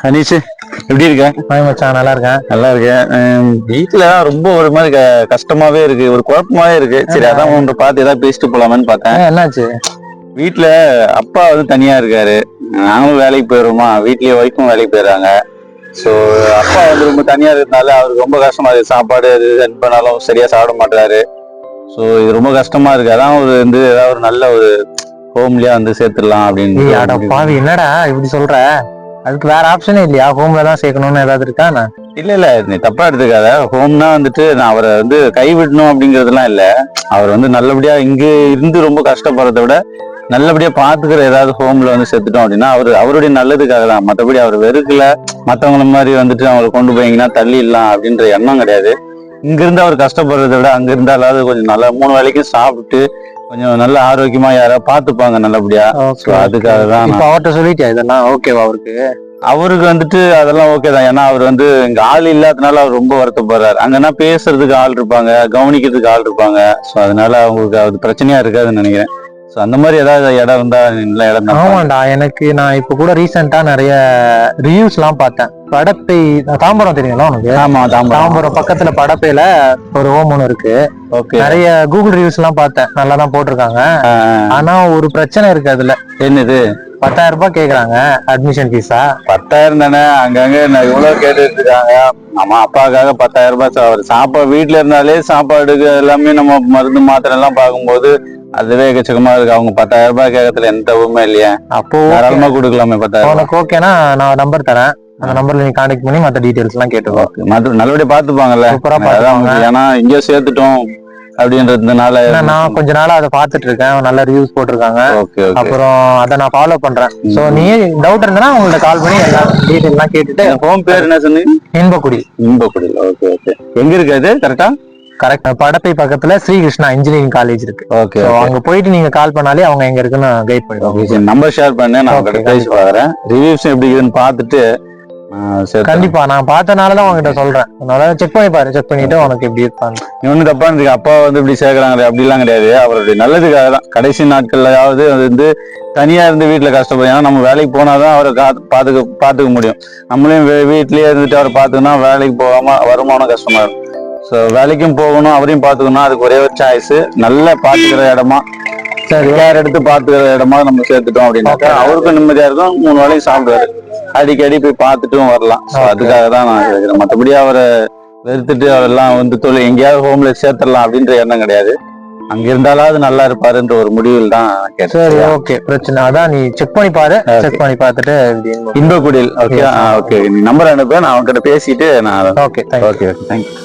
அனீஷ் எப்படி இருக்க? மச்சான் நல்லா இருக்கேன். நல்லா இருக்கேன். வீட்டுல ரொம்ப ஒரு மாதிரி கஷ்டமாவே இருக்கு, ஒரு குழப்பமாவே இருக்கு. சரி, அதான் உன்கிட்ட பார்த்து ஏதாவது பேசிட்டு போலாமான்னு பார்த்தேன். என்னாச்சு? வீட்டுல அப்பா வந்து தனியா இருக்காரு, நாங்களும் வேலைக்கு போயிடுவோமா, வீட்லயே ஒய்ஃபும் வேலைக்கு போயிடுறாங்க. ஸோ அப்பா வந்து ரொம்ப தனியா இருக்கிறதுனால அவருக்கு ரொம்ப கஷ்டமா இருக்கு. சாப்பாடு அது ஹெல்ப் பண்ணாலும் சரியா சாப்பிட மாட்டாரு. ஸோ இது ரொம்ப கஷ்டமா இருக்கு. அதான் ஒரு வந்து ஏதாவது ஒரு நல்ல ஒரு ஹோம்லயா வந்து சேர்த்துடலாம் அப்படின்னு. பாவி, என்னடா இப்படி சொல்ற? அதுக்கு வேற ஆப்ஷனே இல்லையா? ஹோம்ல தான் சேர்க்கணும்னு ஏதாவது இருக்கா? இல்ல நீ தப்பா எடுத்துக்காத. ஹோம்னா வந்துட்டு நான் அவரை வந்து கைவிடணும் அப்படிங்கறதுலாம் இல்ல. அவர் வந்து நல்லபடியா இங்க இருந்து ரொம்ப கஷ்டப்படுறதை விட நல்லபடியா பாத்துக்கிற ஏதாவது ஹோம்ல வந்து சேர்த்துட்டோம் அப்படின்னா அவருடைய நல்லதுக்காக தான். மற்றபடி அவர் வெறுக்கல, மத்தவங்கள மாதிரி வந்துட்டு அவங்களை கொண்டு போயிங்கன்னா தள்ளிடலாம் அப்படின்ற எண்ணம் கிடையாது. இங்க இருந்து அவர் கஷ்டப்படுறதை விட அங்க இருந்தாலாவது கொஞ்சம் நல்லா 3 வேளைக்கும் சாப்பிட்டு கொஞ்சம் நல்ல ஆரோக்கியமா யாராவது பாத்துப்பாங்க நல்லபடியா. அதுக்காக தான். அவர்கிட்ட சொல்லிட்டியா இதெல்லாம் ஓகேவா? அவருக்கு வந்துட்டு அதெல்லாம் ஓகே தான். ஏன்னா அவர் வந்து இங்க ஆள் இல்லாதனால அவர் ரொம்ப வருத்தப்படுறாரு. அங்கன்னா பேசுறதுக்கு ஆள் இருப்பாங்க, கவனிக்கிறதுக்கு ஆள் இருப்பாங்க. ஸோ அதனால அவங்களுக்கு அது பிரச்சனையா இருக்காதுன்னு நினைக்கிறேன். ஸோ அந்த மாதிரி ஏதாவது இடம் இருந்தா நல்ல இடம் தான். ஆமாண்டா, நான் இப்ப கூட ரீசெண்டா நிறைய ரிவ்யூஸ் எல்லாம் பார்த்தேன். படப்பை தாம்பரம் தெரியுங்களா உனக்கு? ஆமா, தாம்பரம் பக்கத்துல படப்பையில ஒரு ஹோம் ஒன்று இருக்கு. நிறைய கூகுள் ரிவ்யூஸ் எல்லாம் பார்த்தேன், நல்லா தான் போட்டிருக்காங்க. ஆனா ஒரு பிரச்சனை இருக்கு அதுல. என்னது? 10,000 ரூபாய் கேக்குறாங்க அட்மிஷன் ஃபீஸா. 10,000 தானே? அங்கங்க இவ்வளவு கேட்டுட்டு இருக்காங்க. நம்ம அப்பாவுக்காக 10,000 ரூபாய். அவர் சாப்பாடு வீட்டுல இருந்தாலே சாப்பாடுக்கு எல்லாமே நம்ம மருந்து மாத்திரை எல்லாம் பார்க்கும்போது அதுவே எக்கச்சக்கமா இருக்கு. அவங்க 10,000 ரூபாய் கேட்கறதுல எந்த உண்மை இல்லையா? அப்போ தாராளமா கொடுக்கலாமே 10,000. உனக்கு ஓகேனா நான் நம்பர் தரேன், அந்த நம்பர்ல நீ கான்டாக்ட் பண்ணி மற்ற டீடைல்ஸ் எல்லாம் கேட்டுக்கோ. நல்லபடியா பாத்துப்பாங்கல்ல? ஏன்னா இங்க சேர்த்துட்டோம் அப்படின்றதுனால நான் கொஞ்ச நாளா அதை பாத்துட்டு இருக்கேன். நல்ல ரிவ்யூஸ் போட்டிருக்காங்க. அப்புறம் அதை நான் ஃபாலோ பண்றேன். சோ நீ டவுட் இருந்தா உங்கள்ட்ட கால் பண்ணி எல்லா டீடைல் எல்லாம் கேட்டுட்டு. ஹோம் பேர் என்ன சொன்னீங்க? இன்பக்குடி. இன்பக்குடி. ஓகே. எங்க இருக்கு அது? கரெக்ட் படப்பை பக்கத்துல ஸ்ரீகிருஷ்ணா இன்ஜினியரிங் காலேஜ் இருக்கு. ஓகே. அங்க போயிட்டு நீங்க கால் பண்ணாலே அவங்க எங்க இருக்குன்னு கைட் பண்ணுவாங்க. நம்பர் ஷேர் பண்ணேன், நான் பேசி பாக்குறேன். ரிவ்யூஸ் எப்படி இருக்குன்னு பார்த்துட்டு கண்டிப்பா நான் பார்த்தனாலதான் உங்ககிட்ட சொல்றேன். அதனால செக் பண்ணி பாரு, செக் பண்ணிட்டு உனக்கு எப்படி இருப்பாங்க. இன்னொன்னு தப்பா இருக்கு, அப்பா வந்து இப்படி சேர்க்கறாங்க அப்படிலாம் கிடையாது. அவருடைய நல்லதுக்காக தான். கடைசி நாட்கள்லயாவது அது வந்து தனியா இருந்து வீட்டுல கஷ்டப்படும். ஏன்னா நம்ம வேலைக்கு போனாதான் அவரை பாத்துக்க முடியும். நம்மளையும் வீட்லயே இருந்துட்டு அவரை பாத்துக்கணும், வேலைக்கு போகாம வருமானம் கஷ்டமா இருக்கும். ஸோ வேலைக்கும் போகணும், அவரையும் பாத்துக்கணும். அதுக்கு ஒரே ஒரு சாய்ஸ், நல்லா பாத்துக்கிற இடமா, கேர் எடுத்து பாத்துக்கிற இடமா நம்ம சேர்த்துட்டோம் அப்படின்னாக்கா அவருக்கும் நிம்மதியா இருக்கும். 3 வேளையும் சாப்பிடுவாரு, அடிக்கடி போய் பார்த்துட்டும் வரலாம். ஸோ அதுக்காக தான் நான் கேட்கிறேன். மற்றபடி அவரை வெறுத்துட்டு அவரெல்லாம் வந்து எங்கேயாவது ஹோம்ல சேர்த்துடலாம் அப்படின்ற எண்ணம் கிடையாது. அங்க இருந்தாலாவது நல்லா இருப்பாருன்ற ஒரு முடிவில் தான் கேட்டேன். சரி, ஓகே, பிரச்சனை அதான். நீ செக் பண்ணி பாரு, செக் பண்ணி பார்த்துட்டு இன்பக்குடியில். ஓகே. நீ நம்பர் அனுப்பு, நான் அவன்கிட்ட பேசிட்டு நான். Okay, okay, thank you.